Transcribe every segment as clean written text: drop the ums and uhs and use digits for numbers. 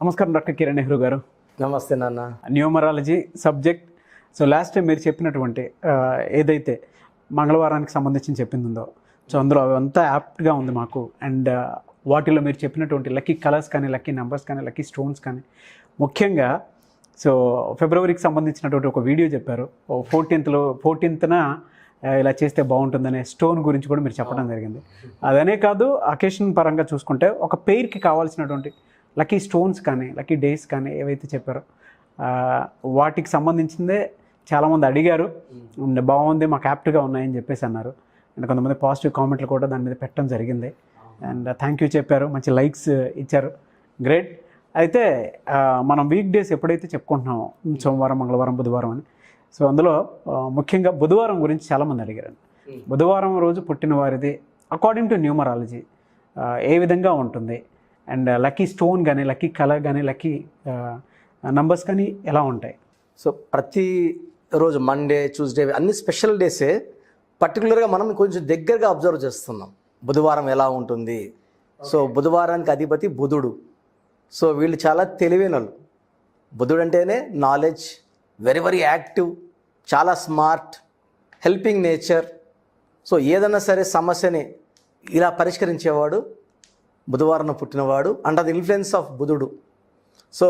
నమస్కారం డాక్టర్ కిరణ్ నెహ్రూ గారు. నమస్తే నాన్న. Numerology subject. So last time మీరు చెప్పినటువంటి ఏదైతే మంగళవారానికి సంబంధించి చెప్పిందో సో అందులో అవంతా యాప్ట్గా ఉంది మాకు. అండ్ వాటిలో మీరు చెప్పినటువంటి లక్కీ కలర్స్ కానీ, లక్కీ నెంబర్స్ కానీ, లక్కీ స్టోన్స్ కానీ, ముఖ్యంగా సో ఫిబ్రవరికి సంబంధించినటువంటి ఒక వీడియో చెప్పారు. 14th ఇలా చేస్తే బాగుంటుందనే స్టోన్ గురించి కూడా మీరు చెప్పడం జరిగింది. అదనే కాదు, అకేషన్ పరంగా చూసుకుంటే ఒక పెయిర్కి కావాల్సినటువంటి లక్కీ స్టోన్స్ కానీ, లక్కీ డేస్ కానీ ఏవైతే చెప్పారో వాటికి సంబంధించిందే చాలామంది అడిగారు. బాగుంది, మాకు యాప్ట్గా ఉన్నాయని చెప్పేసి అన్నారు. అండ్ కొంతమంది పాజిటివ్ కామెంట్లు కూడా దాని మీద పెట్టడం జరిగింది. అండ్ థ్యాంక్ యూ చెప్పారు, మంచి లైక్స్ ఇచ్చారు. గ్రేట్. అయితే మనం వీక్ డేస్ ఎప్పుడైతే చెప్పుకుంటున్నామో సోమవారం, మంగళవారం, బుధవారం అని, సో అందులో ముఖ్యంగా బుధవారం గురించి చాలామంది అడిగారండి. బుధవారం రోజు పుట్టిన వారిది అకార్డింగ్ టు న్యూమరాలజీ ఏ విధంగా ఉంటుంది, అండ్ లక్కీ స్టోన్ కానీ, లక్కీ కలర్ కానీ, లక్కీ నంబర్స్ కానీ ఎలా ఉంటాయి? సో ప్రతి రోజు మండే, ట్యూస్డే అన్ని స్పెషల్ డేసే. పర్టికులర్గా మనం కొంచెం దగ్గరగా అబ్జర్వ్ చేస్తున్నాం బుధవారం ఎలా ఉంటుంది. సో బుధవారానికి అధిపతి బుధుడు. సో వీళ్ళు చాలా తెలివైన వాళ్ళు. బుధుడు అంటేనే నాలెడ్జ్, వెరీ వెరీ యాక్టివ్, చాలా స్మార్ట్, హెల్పింగ్ నేచర్. సో ఏదైనా సరే సమస్యని ఇలా పరిష్కరించేవాడు బుధవారం పుట్టినవాడు. అండ్ అది ఇన్ఫ్లుయెన్స్ ఆఫ్ బుధుడు. సో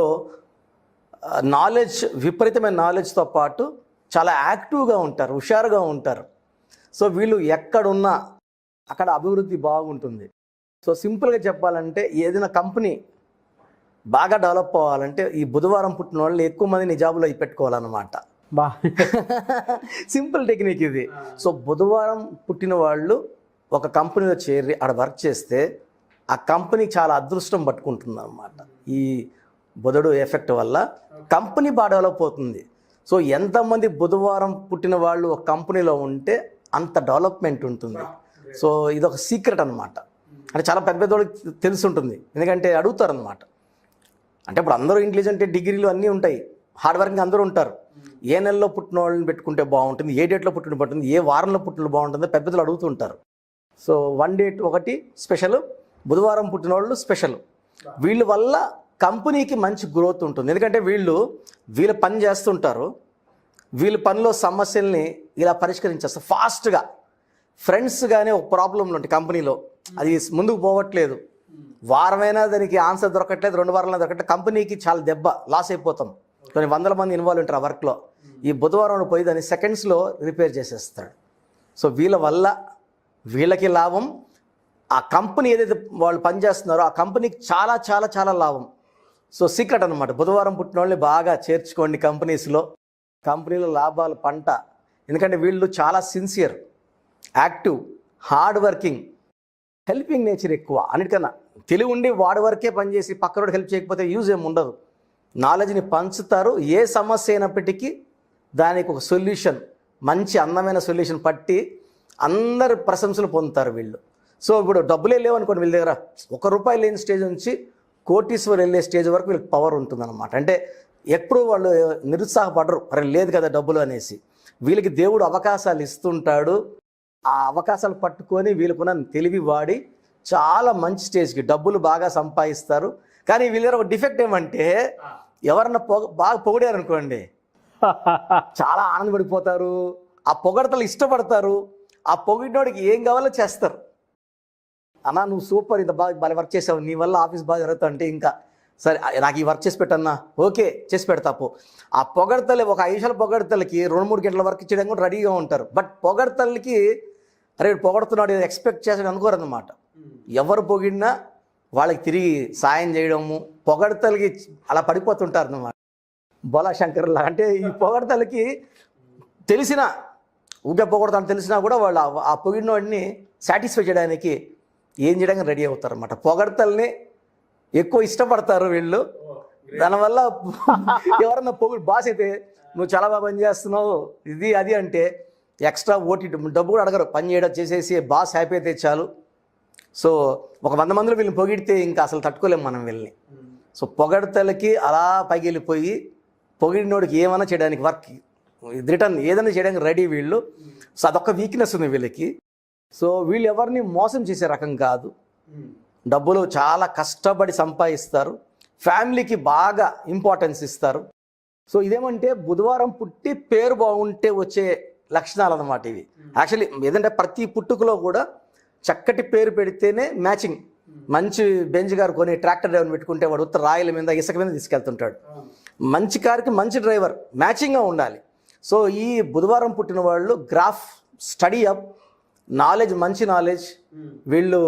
నాలెడ్జ్, విపరీతమైన నాలెడ్జ్తో పాటు చాలా యాక్టివ్గా ఉంటారు, హుషారుగా ఉంటారు. సో వీళ్ళు ఎక్కడున్నా అక్కడ అభివృద్ధి బాగుంటుంది. సో సింపుల్గా చెప్పాలంటే ఏదైనా కంపెనీ బాగా డెవలప్ అవ్వాలంటే ఈ బుధవారం పుట్టిన వాళ్ళు ఎక్కువ మందిని జాబులో పెట్టుకోవాలన్నమాట. సింపుల్ టెక్నిక్ ఇది. సో బుధవారం పుట్టిన వాళ్ళు ఒక కంపెనీలో చేరి ఆడ వర్క్ చేస్తే ఆ కంపెనీకి చాలా అదృష్టం పట్టుకుంటుంది అన్నమాట. ఈ బుధుడు ఎఫెక్ట్ వల్ల కంపెనీ బాగా డెవలప్ అవుతుంది. సో ఎంతమంది బుధవారం పుట్టిన వాళ్ళు ఒక కంపెనీలో ఉంటే అంత డెవలప్మెంట్ ఉంటుంది. సో ఇది ఒక సీక్రెట్ అనమాట. అంటే చాలా పెద్ద పెద్ద వాళ్ళకి తెలిసి ఉంటుంది, ఎందుకంటే అడుగుతారనమాట. అంటే ఇప్పుడు అందరూ ఇంటెలిజెంట్, డిగ్రీలు అన్నీ ఉంటాయి, హార్డ్ వర్కింగ్ అందరూ ఉంటారు. ఏ నెలలో పుట్టిన వాళ్ళని పెట్టుకుంటే బాగుంటుంది, ఏ డేట్లో పుట్టిన బాగుంటుంది, ఏ వారంలో పుట్టిన బాగుంటుందో పెద్ద పెద్దలు అడుగుతుంటారు. సో వన్ డేట్ ఒకటి స్పెషల్, బుధవారం పుట్టిన వాళ్ళు స్పెషల్. వీళ్ళ వల్ల కంపెనీకి మంచి గ్రోత్ ఉంటుంది. ఎందుకంటే వీళ్ళు పని చేస్తుంటారు, వీళ్ళ పనిలో సమస్యల్ని ఇలా పరిష్కరించేస్తారు ఫాస్ట్గా. ఫ్రెండ్స్ కానీ ఒక ప్రాబ్లంలో ఉంటాయి కంపెనీలో, అది ముందుకు పోవట్లేదు, వారమైనా దానికి ఆన్సర్ దొరకట్లేదు, 2 వారాలు దొరకట్లేదు, కంపెనీకి చాలా దెబ్బ, లాస్ అయిపోతాం. కొన్ని 100 మంది ఇన్వాల్వ్ ఉంటారు ఆ వర్క్లో. ఈ బుధవారం పోయి దాన్ని సెకండ్స్లో రిపేర్ చేసేస్తాడు. సో వీళ్ళ వల్ల వీళ్ళకి లాభం, ఆ కంపెనీ ఏదైతే వాళ్ళు పనిచేస్తున్నారో ఆ కంపెనీకి చాలా చాలా చాలా లాభం. సో సీక్రెట్ అనమాట. బుధవారం పుట్టిన వాళ్ళని బాగా చేర్చుకోండి కంపెనీలో లాభాలు పంట. ఎందుకంటే వీళ్ళు చాలా sincere, active, hard working, helping nature ఎక్కువ. అన్నిటికన్నా తెలివి ఉండి వాడి వరకే పనిచేసి పక్కనోడు హెల్ప్ చేయకపోతే యూజ్ ఏమి ఉండదు. నాలెడ్జ్ని పంచుతారు. ఏ సమస్య అయినప్పటికీ దానికి ఒక సొల్యూషన్, మంచి అందమైన సొల్యూషన్ పట్టి అందరు ప్రశంసలు పొందుతారు వీళ్ళు. సో ఇప్పుడు డబ్బులే లేవనుకోండి వీళ్ళ దగ్గర, ₹1 లేని స్టేజ్ నుంచి కోటీశ్వరు వెళ్ళే స్టేజ్ వరకు వీళ్ళకి పవర్ ఉంటుందన్నమాట. అంటే ఎప్పుడు వాళ్ళు నిరుత్సాహపడరు, అరే లేదు కదా డబ్బులు అనేసి. వీళ్ళకి దేవుడు అవకాశాలు ఇస్తుంటాడు. ఆ అవకాశాలు పట్టుకొని వీళ్ళకున్న తెలివి వాడి చాలా మంచి స్టేజ్కి డబ్బులు బాగా సంపాదిస్తారు. కానీ వీళ్ళ దగ్గర ఒక డిఫెక్ట్ ఏమంటే, ఎవరన్నా బాగా పొగిడారనుకోండి చాలా ఆనందపడిపోతారు, ఆ పొగడతలు ఇష్టపడతారు, ఆ పొగిడినోడికి ఏం కావాలో చేస్తారు. అన్నా నువ్వు సూపర్, ఇంత బాగా వర్క్ చేసావు, నీ వల్ల ఆఫీస్ బాగా జరుగుతా అంటే ఇంకా సరే నాకు ఈ వర్క్ చేసి పెట్టన్నా, ఓకే చేసి పెడతాపు. ఆ పొగడతలు ఒక 5 నిమిషాల పొగడతలకి 2-3 గంటల వర్క్ చేయడానికి కూడా రెడీగా ఉంటారు. బట్ పొగడతలకి అరే పొగడుతున్నాడు ఎక్స్పెక్ట్ చేసాడు అనుకోరన్నమాట. ఎవరు పొగిడినా వాళ్ళకి తిరిగి సాయం చేయడము, పొగడతలకి అలా పడిపోతుంటారు అన్నమాట. బోలా శంకర్లా. అంటే ఈ పొగడతలకి తెలిసిన ఊగే పొగడతాను తెలిసినా కూడా వాళ్ళు ఆ పొగిడినోడిని సాటిస్ఫై చేయడానికి ఏం చేయడానికి రెడీ అవుతారు అన్నమాట. పొగడతల్ని ఎక్కువ ఇష్టపడతారు వీళ్ళు. దానివల్ల ఎవరన్నా బాస్ అయితే నువ్వు చాలా బాగా పని చేస్తున్నావు ఇది అది అంటే ఎక్స్ట్రా ఓటీ డబ్బు కూడా అడగరు, పని చేయడం చేసేసి బాస్ హ్యాపీ అయితే చాలు. సో ఒక 100 మందిలో వీళ్ళని పొగిడితే ఇంకా అసలు తట్టుకోలేము మనం వీళ్ళని. సో పొగడతలకి అలా పైకి వెళ్ళిపోయి పొగిడినోడికి ఏమైనా చేయడానికి వర్క్ రిటర్న్ ఏదైనా చేయడానికి రెడీ వీళ్ళు. సో అదొక వీక్నెస్ ఉంది వీళ్ళకి. సో వీళ్ళు ఎవరిని మోసం చేసే రకం కాదు. డబ్బులు చాలా కష్టపడి సంపాదిస్తారు, ఫ్యామిలీకి బాగా ఇంపార్టెన్స్ ఇస్తారు. సో ఇదేమంటే బుధవారం పుట్టి పేరు బాగుంటే వచ్చే లక్షణాలు అన్నమాట ఇవి. యాక్చువల్లీ ఏదంటే ప్రతి పుట్టుకలో కూడా చక్కటి పేరు పెడితేనే మ్యాచింగ్. మంచి బెంజ్ గారు కొని ట్రాక్టర్ డ్రైవర్ పెట్టుకుంటే వాడు ఉత్తర రాయల మీద ఇసుక మీద తీసుకెళ్తుంటాడు. మంచి కారుకి మంచి డ్రైవర్ మ్యాచింగ్గా ఉండాలి. సో ఈ బుధవారం పుట్టిన వాళ్ళు గ్రాఫ్ స్టడీ అప్, నాలెడ్జ్ మంచి నాలెడ్జ్, వీళ్ళు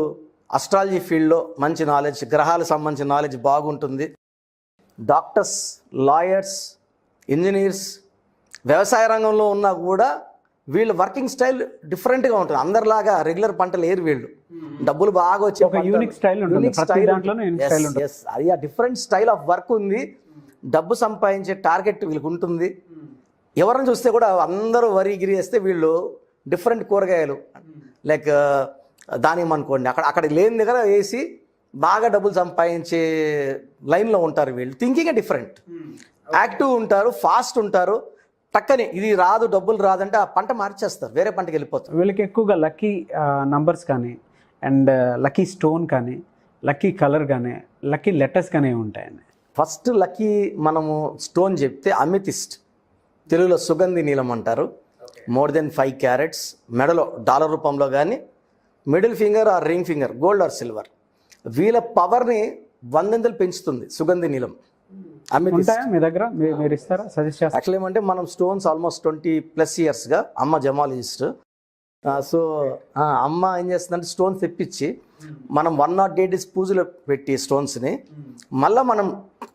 అస్ట్రాలజీ ఫీల్డ్లో మంచి నాలెడ్జ్, గ్రహాలకు సంబంధించిన నాలెడ్జ్ బాగుంటుంది. డాక్టర్స్, లాయర్స్, ఇంజనీర్స్, వ్యవసాయ రంగంలో ఉన్నా కూడా వీళ్ళ వర్కింగ్ స్టైల్ డిఫరెంట్గా ఉంటుంది. అందరిలాగా రెగ్యులర్ పంటలు ఏరు వీళ్ళు. డబ్బులు బాగా వచ్చే యూనిక్ స్టైల్ అది ఆ డిఫరెంట్ స్టైల్ ఆఫ్ వర్క్ ఉంది. డబ్బు సంపాదించే టార్గెట్ వీళ్ళకి ఉంటుంది. ఎవరిని చూస్తే కూడా అందరూ వరి గిరి వేస్తే వీళ్ళు డిఫరెంట్ కూరగాయలు లైక్ దానిమ్మ అనుకోండి, అక్కడ లేని దగ్గర వేసి బాగా డబ్బులు సంపాదించే లైన్లో ఉంటారు వీళ్ళు. థింకింగ్ డిఫరెంట్, యాక్టివ్ ఉంటారు, ఫాస్ట్ ఉంటారు. టక్కని ఇది రాదు డబ్బులు రాదంటే ఆ పంట మార్చేస్తారు, వేరే పంటకి వెళ్ళిపోతారు. వీళ్ళకి ఎక్కువగా లక్కీ నంబర్స్ కానీ అండ్ లక్కీ స్టోన్ కానీ లక్కీ కలర్ కానీ లక్కీ లెటర్స్ కానీ ఉంటాయండి. ఫస్ట్ లక్కీ మనము స్టోన్ చెప్తే అమితిస్ట్, తెలుగులో సుగంధి నీలం అంటారు. మోర్ దెన్ 5 క్యారెట్స్, మెడలో డాలర్ రూపంలో కానీ, middle finger are ring finger, gold or silver. వీళ్ళ పవర్ని 100 పెంచుతుంది సుగంధి నీలం. మీ దగ్గర మీరు ఇస్తారా సజెస్ట్ చేస్తారు? యాక్చువల్లీ ఏమంటే మనం స్టోన్స్ ఆల్మోస్ట్ 20+ ఇయర్స్గా అమ్మ జమాలజిస్ట్. సో అమ్మ ఏం చేస్తుందంటే స్టోన్స్ తెప్పించి మనం 108 days పూజలో పెట్టి స్టోన్స్ని మళ్ళీ మనం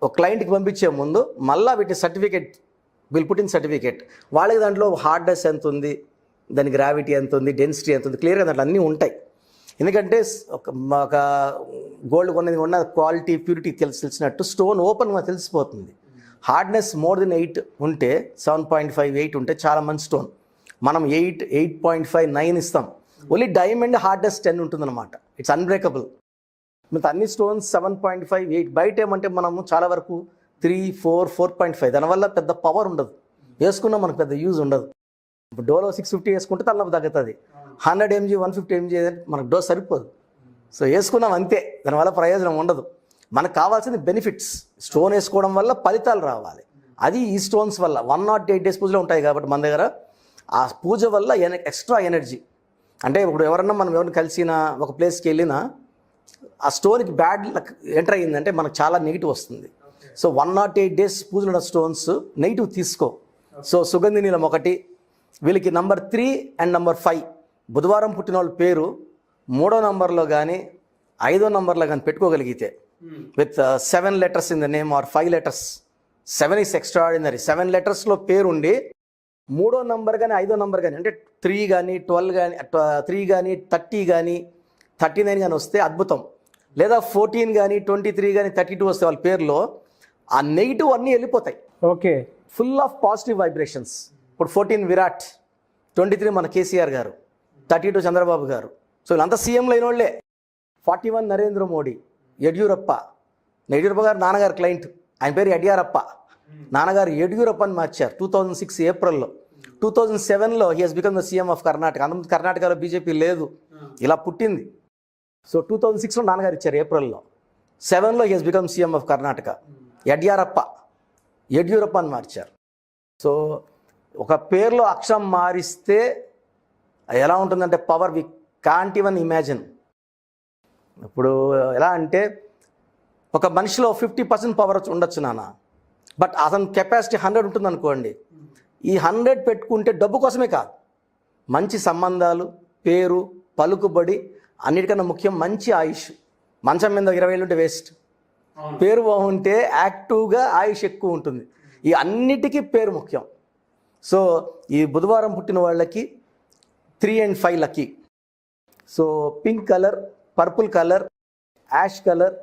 ఒక క్లయింట్కి పంపించే ముందు మళ్ళీ వీటి certificate will put in certificate. వాళ్ళకి దాంట్లో హార్డ్నెస్ ఎంత ఉంది, దాని గ్రావిటీ ఎంత ఉంది, డెన్సిటీ ఎంత ఉంది, క్లియర్గా దాంట్లో అన్నీ ఉంటాయి. ఎందుకంటే ఒక గోల్డ్ కొన్నది ఉన్న క్వాలిటీ ప్యూరిటీ తెలిసినట్టు స్టోన్ ఓపెన్గా తెలిసిపోతుంది. హార్డ్నెస్ మోర్ దెన్ 8 ఉంటే 7.5, 8 ఉంటే చాలా మంచి స్టోన్. మనం 8, 8.5, 9 ఇస్తాం. ఓన్లీ డైమండ్ హార్డ్నెస్ 10 ఉంటుందన్నమాట. It's unbreakable. మిగతా అన్ని స్టోన్స్ 7.5, 8. బయట ఏమంటే మనము చాలా వరకు 3, 4, 4.5. దానివల్ల పెద్ద పవర్ ఉండదు, వేసుకున్నా మనకు పెద్ద యూజ్ ఉండదు. ఇప్పుడు డోలో 650 వేసుకుంటే తలనొప్పి తగ్గుతుంది. 100 mg 150 mg మనకు డోస్ సరిపోదు. సో వేసుకున్నాం అంతే, దానివల్ల ప్రయోజనం ఉండదు. మనకు కావాల్సింది బెనిఫిట్స్. స్టోన్ వేసుకోవడం వల్ల ఫలితాలు రావాలి. అది ఈ స్టోన్స్ వల్ల 108 days పూజలో ఉంటాయి కాబట్టి మన దగ్గర ఆ పూజ వల్ల ఎక్స్ట్రా ఎనర్జీ. అంటే ఇప్పుడు ఎవరన్నా మనం ఎవరిని కలిసినా ఒక ప్లేస్కి వెళ్ళినా ఆ స్టోన్కి బ్యాడ్ లక్ ఎంటర్ అయ్యిందంటే మనకు చాలా నెగిటివ్ వస్తుంది. సో 108 days పూజలు ఉన్న స్టోన్స్ నెగిటివ్ తీసుకో. సో సుగంధి నీలం ఒకటి. వీళ్ళకి నంబర్ 3 అండ్ నంబర్ 5 బుధవారం పుట్టిన వాళ్ళ పేరు 3వ నంబర్లో కానీ 5వ నంబర్లో కానీ పెట్టుకోగలిగితే with 7 letters in the name or 5 letters. 7 is extraordinary. 7 lettersలో పేరు ఉండి 3వ నంబర్ కానీ 5వ నంబర్ కానీ అంటే 3 కానీ 12 కానీ 3 కానీ 30 కానీ 39 కానీ వస్తే అద్భుతం. లేదా 14 కానీ 23 కానీ 32 వస్తే వాళ్ళ పేరులో ఆ నెగిటివ్ అన్నీ వెళ్ళిపోతాయి. Okay, full of positive vibrations. ఇప్పుడు 14 విరాట్, 23 మన కేసీఆర్ గారు, 32 చంద్రబాబు గారు. సో వీళ్ళంతా సీఎంలు అయిన వాళ్ళే. 41 నరేంద్ర మోడీ, యడ్యూరప్ప. యడ్యూరప్ప గారు నాన్నగారు క్లయింట్, ఆయన పేరు యడ్యారప్ప. నాన్నగారు యడ్యూరప్ప అని మార్చారు 2006 ఏప్రిల్లో. 2007లో he has become the CM of Karnataka. అంతకుముందు కర్ణాటకలో బీజేపీ లేదు, ఇలా పుట్టింది. సో 2006లో నాన్నగారు ఇచ్చారు ఏప్రిల్లో. 7లో he has become CM of Karnataka. Yeddyurappa అని మార్చారు. సో ఒక పేరులో అక్షరం మారిస్తే ఎలా ఉంటుందంటే power we can't even imagine. ఇప్పుడు ఎలా అంటే ఒక మనిషిలో 50% పవర్ ఉండొచ్చు నాన్న, బట్ అతని కెపాసిటీ 100 ఉంటుంది అనుకోండి. ఈ 100 పెట్టుకుంటే డబ్బు కోసమే కాదు, మంచి సంబంధాలు, పేరు, పలుకుబడి, అన్నిటికన్నా ముఖ్యం మంచి ఆయుష్. మంచం మీద 20 ఏళ్ళు ఉంటే వేస్ట్. పేరు బాగుంటే యాక్టివ్గా ఆయుష్ ఎక్కువ ఉంటుంది. ఈ అన్నిటికీ పేరు ముఖ్యం. సో ఈ బుధవారం పుట్టిన వాళ్ళకి 3 and 5 lucky. So pink colour, purple colour, ash colour,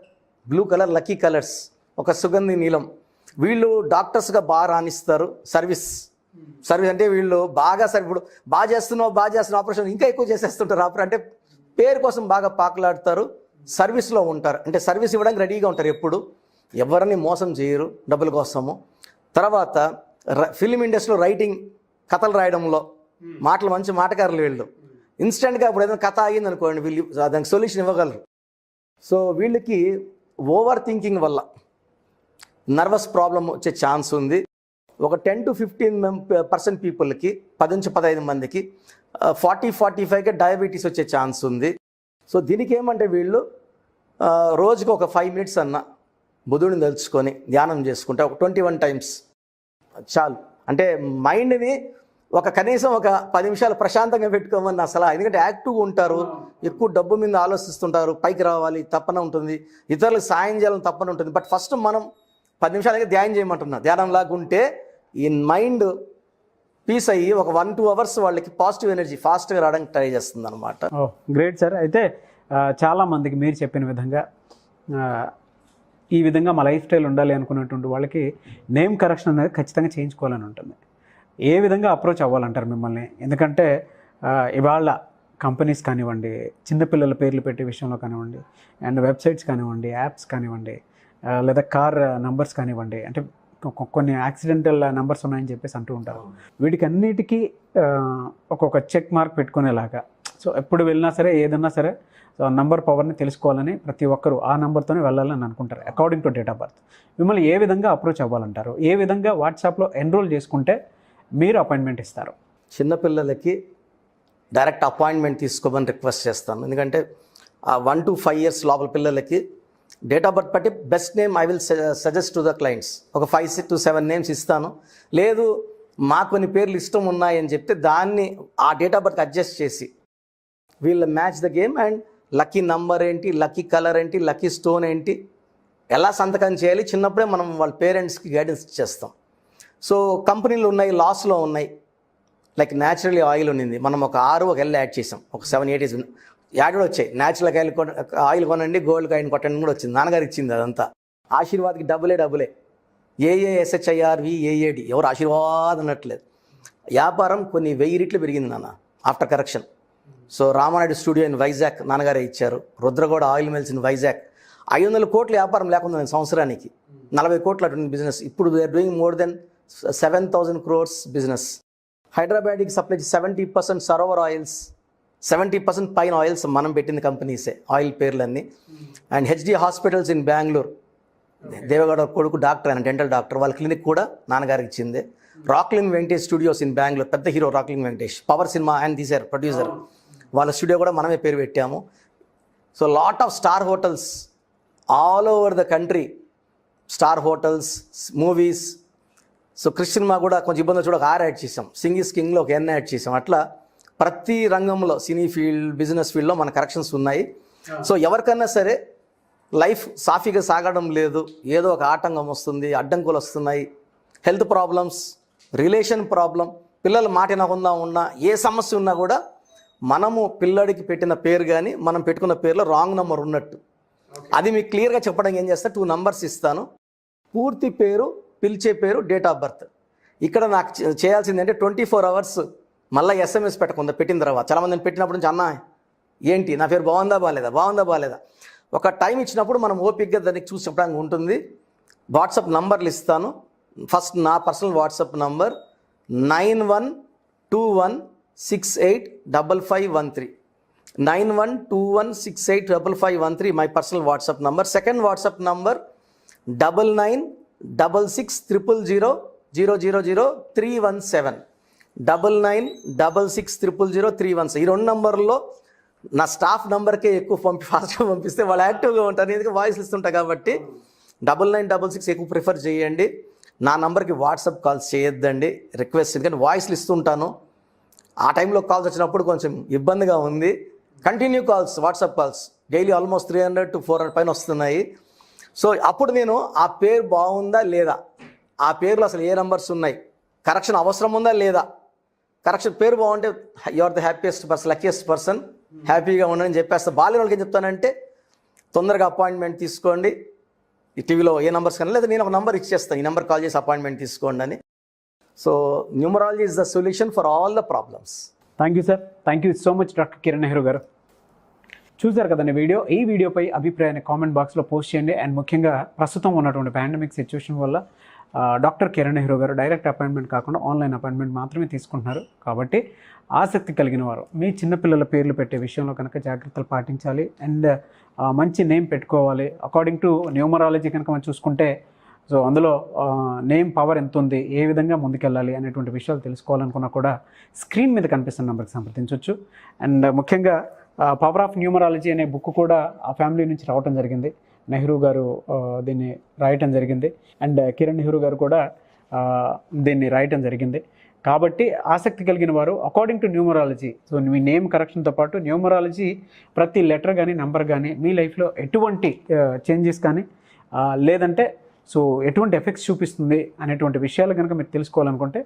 blue colour lucky colours. ఒక సుగంధి నీలం. వీళ్ళు డాక్టర్స్గా బాగా రాణిస్తారు. సర్వీస్ అంటే వీళ్ళు బాగా ఇప్పుడు బాగా చేస్తున్నావు ఆపరేషన్ ఇంకా ఎక్కువ చేసేస్తుంటారు. అంటే పేరు కోసం బాగా పాకులాడతారు, సర్వీస్లో ఉంటారు. అంటే సర్వీస్ ఇవ్వడానికి రెడీగా ఉంటారు ఎప్పుడు, ఎవరిని మోసం చేయరు డబ్బుల కోసము. తర్వాత ఫిలిం ఇండస్ట్రీలో రైటింగ్, కథలు రాయడంలో మంచి మాటకారులు వీళ్ళు. ఇన్స్టెంట్గా ఇప్పుడు ఏదైనా కథ అయ్యింది అనుకోండి, వీళ్ళు దానికి సొల్యూషన్ ఇవ్వగలరు. సో వీళ్ళకి ఓవర్ థింకింగ్ వల్ల నర్వస్ ప్రాబ్లం వచ్చే ఛాన్స్ ఉంది. ఒక 10 to 15% పీపుల్కి 10 నుంచి 15 మందికి 40-45కే డయాబెటీస్ వచ్చే ఛాన్స్ ఉంది. సో దీనికి ఏమంటే వీళ్ళు రోజుకి ఒక 5 minutes అన్న బుధుడిని తలుచుకొని ధ్యానం చేసుకుంటే ఒక 21 times చాలు. అంటే మైండ్ని కనీసం ఒక 10 నిమిషాలు ప్రశాంతంగా పెట్టుకోమని అసలు. ఎందుకంటే యాక్టివ్గా ఉంటారు, ఎక్కువ డబ్బు మీద ఆలోచిస్తుంటారు, పైకి రావాలి తప్పన ఉంటుంది, ఇతరులకు సాయం చేయాలని తప్పన ఉంటుంది. బట్ ఫస్ట్ మనం 10 నిమిషాలకి ధ్యానం చేయమంటున్నా. ధ్యానంలాగా ఉంటే ఈ మైండ్ పీస్ అయ్యి ఒక 1-2 hours వాళ్ళకి పాజిటివ్ ఎనర్జీ ఫాస్ట్గా రావడానికి ట్రై చేస్తుంది అనమాట. Great sir. అయితే చాలామందికి మీరు చెప్పిన విధంగా ఈ విధంగా మా లైఫ్ స్టైల్ ఉండాలి అనుకున్నటువంటి వాళ్ళకి నేమ్ కరెక్షన్ అనేది ఖచ్చితంగా చేయించుకోవాలని ఉంటుంది. ఏ విధంగా అప్రోచ్ అవ్వాలంటారు మిమ్మల్ని? ఎందుకంటే ఇవాళ కంపెనీస్ కానివ్వండి, చిన్నపిల్లల పేర్లు పెట్టే విషయంలో కానివ్వండి, అండ్ వెబ్సైట్స్ కానివ్వండి, యాప్స్ కానివ్వండి, లేదా కార్ నంబర్స్ కానివ్వండి, అంటే కొన్ని యాక్సిడెంటల్ నెంబర్స్ ఉన్నాయని చెప్పేసి అంటూ ఉంటారు. వీటికి అన్నిటికీ ఒక్కొక్క చెక్ మార్క్ పెట్టుకునేలాగా, సో ఎప్పుడు వెళ్ళినా సరే ఏదన్నా సరే సో నంబర్ పవర్ని తెలుసుకోవాలని ప్రతి ఒక్కరూ ఆ నెంబర్తోనే వెళ్ళాలని అనుకుంటారు according to date of birth. మిమ్మల్ని ఏ విధంగా అప్రోచ్ అవ్వాలంటారు? ఏ విధంగా వాట్సాప్లో ఎన్రోల్ చేసుకుంటే మీరు అపాయింట్మెంట్ ఇస్తారు? చిన్నపిల్లలకి డైరెక్ట్ అపాయింట్మెంట్ తీసుకోమని రిక్వెస్ట్ చేస్తాను. ఎందుకంటే 1 to 5 years లోపల పిల్లలకి డేట్ ఆఫ్ బర్త్ బట్టి best name I will suggest to the clients. ఒక 5 to 7 names ఇస్తాను. లేదు మాకు కొన్ని పేర్లు ఇష్టం ఉన్నాయని చెప్తే దాన్ని ఆ డేట్ ఆఫ్ బర్త్ అడ్జస్ట్ చేసి వీళ్ళ match the game and lucky number ఏంటి, లక్కీ కలర్ ఏంటి, లక్కీ స్టోన్ ఏంటి, ఎలా సంతకం చేయాలి చిన్నప్పుడే మనం వాళ్ళ పేరెంట్స్కి గైడెన్స్ ఇచ్చేస్తాం. సో కంపెనీలు ఉన్నాయి, లాస్లో ఉన్నాయి. లైక్ న్యాచురల్లీ ఆయిల్ ఉన్నింది, మనం ఒక 6 ఒక L యాడ్ చేసాం, ఒక 7-8 యాడ్ కూడా వచ్చాయి. న్యాచురల్ ఆయిల్ కొనండి, గోల్డ్ కాయిన్ కొట్టండి కూడా వచ్చింది. నాన్నగారు ఇచ్చింది అదంతా. ఆశీర్వాద్కి డబ్బులే AASHIRVAAD, ఎవరు ఆశీర్వాద్ అనట్లేదు. వ్యాపారం కొన్ని 1000 రెట్లు పెరిగింది నాన్న after correction. So Ramanaidu studio in Vizag నాన్నగారే ఇచ్చారు. Rudragowda oil mills in Vizag 500 కోట్ల వ్యాపారం లేకుండా సంవత్సరానికి 40 కోట్ల అటువంటి బిజినెస్. ఇప్పుడు they are doing more than 7,000 crores business. హైదరాబాద్కి సప్లై 70% సరోవర్ ఆయిల్స్, 70% పైన ఆయిల్స్ మనం పెట్టింది కంపెనీసే, ఆయిల్ పేర్లన్నీ. And HD hospitals in Bengaluru, Devegowda కొడుకు డాక్టర్, ఆయన డెంటల్ డాక్టర్, వాళ్ళ క్లినిక్ కూడా నాన్నగారికి ఇచ్చిందే. రాక్లింగ్ వెంకటేష్ స్టూడియోస్ ఇన్ బెంగళూరు, పెద్ద హీరో రాక్లింగ్ వెంకటేష్, పవర్ సినిమా ఆయన తీశారు, ప్రొడ్యూసర్. వాళ్ళ స్టూడియో కూడా మనమే పేరు పెట్టాము. So lot of star hotels all over the country, star hotels, movies. So Christian మా కూడా కొంచెం ఇబ్బందులు చూడ ఒక 6 యాడ్ చేసాం, సింగిస్ కింగ్లో ఒక N యాడ్ చేసాం. అట్లా ప్రతి రంగంలో సినీ ఫీల్డ్, బిజినెస్ ఫీల్డ్లో మన కరెక్షన్స్ ఉన్నాయి. సో ఎవరికన్నా సరే లైఫ్ సాఫీగా సాగడం లేదు, ఏదో ఒక ఆటంకం వస్తుంది, అడ్డంకులు వస్తున్నాయి, హెల్త్ ప్రాబ్లమ్స్, రిలేషన్ ప్రాబ్లం, పిల్లల మాట వినకుండా ఉన్నా, ఏ సమస్య ఉన్నా కూడా మనము పిల్లడికి పెట్టిన పేరు కానీ మనం పెట్టుకున్న పేరులో రాంగ్ నెంబర్ ఉన్నట్టు, అది మీకు క్లియర్గా చెప్పడానికి ఏం చేస్తా, 2 numbers ఇస్తాను. పూర్తి పేరు, పిలిచే పేరు, డేట్ ఆఫ్ బర్త్. ఇక్కడ నాకు చేయాల్సింది అంటే 24 hours మళ్ళీ SMS పెట్టకుండా పెట్టిన తర్వాత. చాలామందిని పెట్టినప్పుడు నుంచి అన్న ఏంటి నా పేరు బాగుందా బాగాలేదా ఒక టైం ఇచ్చినప్పుడు మనం ఓపిక్గా దానికి చూసి చెప్పడానికి ఉంటుంది. వాట్సాప్ నంబర్లు ఇస్తాను. ఫస్ట్ నా personal WhatsApp number 9121685513, 9121685513 my personal WhatsApp number. Second WhatsApp number 9966000317, 9966000317. ఈ 2 నంబర్లో నా స్టాఫ్ నెంబర్కే ఎక్కువ ఫాస్ట్గా పంపిస్తే వాళ్ళు యాక్టివ్గా ఉంటారు. ఎందుకంటే వాయిస్లు ఇస్తుంటా కాబట్టి 9966 ఎక్కువ ప్రిఫర్ చేయండి. నా నంబర్కి వాట్సాప్ కాల్స్ చేయొద్దండి, రిక్వెస్ట్. ఎందుకంటే వాయిస్లు ఇస్తుంటాను, ఆ టైంలో కాల్స్ వచ్చినప్పుడు కొంచెం ఇబ్బందిగా ఉంది. Continue calls, WhatsApp calls daily almost 300 to 400 పైన వస్తున్నాయి. సో అప్పుడు నేను ఆ పేరు బాగుందా లేదా, ఆ పేరులో అసలు ఏ నంబర్స్ ఉన్నాయి, కరెక్షన్ అవసరం ఉందా లేదా, కరెక్షన్ పేరు బాగుంటే you are the happiest person, luckiest person, హ్యాపీగా ఉండని చెప్పేస్తా. బాల్య వాళ్ళకి ఏం చెప్తానంటే తొందరగా అపాయింట్మెంట్ తీసుకోండి, ఈ టీవీలో ఏ నెంబర్స్ కానీ, లేదా నేను ఒక నెంబర్ ఇచ్చేస్తాను, ఈ నెంబర్ కాల్ చేసి అపాయింట్మెంట్ తీసుకోండి అని. So numerology is the solution for all the problems. Thank you sir, thank you so much doctor Kiran Nehru గారు. చూసారు కదండి వీడియో. ఈ వీడియోపై అభిప్రాయాన్ని కామెంట్ బాక్స్లో పోస్ట్ చేయండి. అండ్ ముఖ్యంగా ప్రస్తుతం ఉన్నటువంటి పాండమిక్ సిచ్యువేషన్ వల్ల డాక్టర్ కిరణ్ నెహ్రూ గారు డైరెక్ట్ అపాయింట్మెంట్ కాకుండా ఆన్లైన్ అపాయింట్మెంట్ మాత్రమే తీసుకుంటున్నారు. కాబట్టి ఆసక్తి కలిగిన వారు మీ చిన్నపిల్లల పేర్లు పెట్టే విషయంలో కనుక జాగ్రత్తలు పాటించాలి. అండ్ మంచి నేమ్ పెట్టుకోవాలి. అకార్డింగ్ టు న్యూమరాలజీ కనుక మనం చూసుకుంటే సో అందులో నేమ్ పవర్ ఎంత ఉంది, ఏ విధంగా ముందుకెళ్ళాలి అనేటువంటి విషయాలు తెలుసుకోవాలనుకున్నా కూడా స్క్రీన్ మీద కనిపిస్తున్న నెంబర్కి సంప్రదించవచ్చు. అండ్ ముఖ్యంగా పవర్ ఆఫ్ న్యూమరాలజీ అనే బుక్ కూడా ఆ ఫ్యామిలీ నుంచి రావటం జరిగింది. నెహ్రూ గారు దీన్ని రాయటం జరిగింది, అండ్ కిరణ్ నెహ్రూ గారు కూడా దీన్ని రాయటం జరిగింది. కాబట్టి ఆసక్తి కలిగిన వారు అకార్డింగ్ టు న్యూమరాలజీ, సో మీ నేమ్ కరెక్షన్తో పాటు న్యూమరాలజీ ప్రతి లెటర్ కానీ నెంబర్ కానీ మీ లైఫ్లో ఎటువంటి చేంజెస్ కానీ లేదంటే సో ఎటువంటి ఎఫెక్ట్స్ చూపిస్తుంది అనేటువంటి విషయాలు కనుక మీరు తెలుసుకోవాలనుకుంటే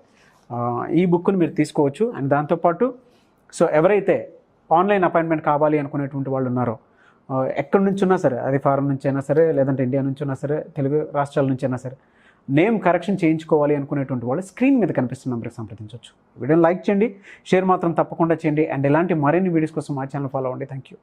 ఈ బుక్ని మీరు తీసుకోవచ్చు. అండ్ దాంతోపాటు సో ఎవరైతే ఆన్లైన్ అపాయింట్మెంట్ కావాలి అనుకునేటువంటి వాళ్ళు ఉన్నారో, ఎక్కడి నుంచి ఉన్నా సరే, అది ఫారెన్ నుంచి అయినా సరే, లేదంటే ఇండియా నుంచి ఉన్నా సరే, తెలుగు రాష్ట్రాల నుంచి అయినా సరే, నేమ్ కరెక్షన్ చేయించుకోవాలి అనుకునేటువంటి వాళ్ళు స్క్రీన్ మీద కనిపిస్తున్న నెంబర్కి సంప్రదించవచ్చు. వీడియోని లైక్ చేయండి, షేర్ మాత్రం తప్పకుండా చేయండి. అండ్ ఇలాంటి మరిన్ని వీడియోస్ కోసం మా ఛానల్ ఫాలో అవ్వండి. Thank you.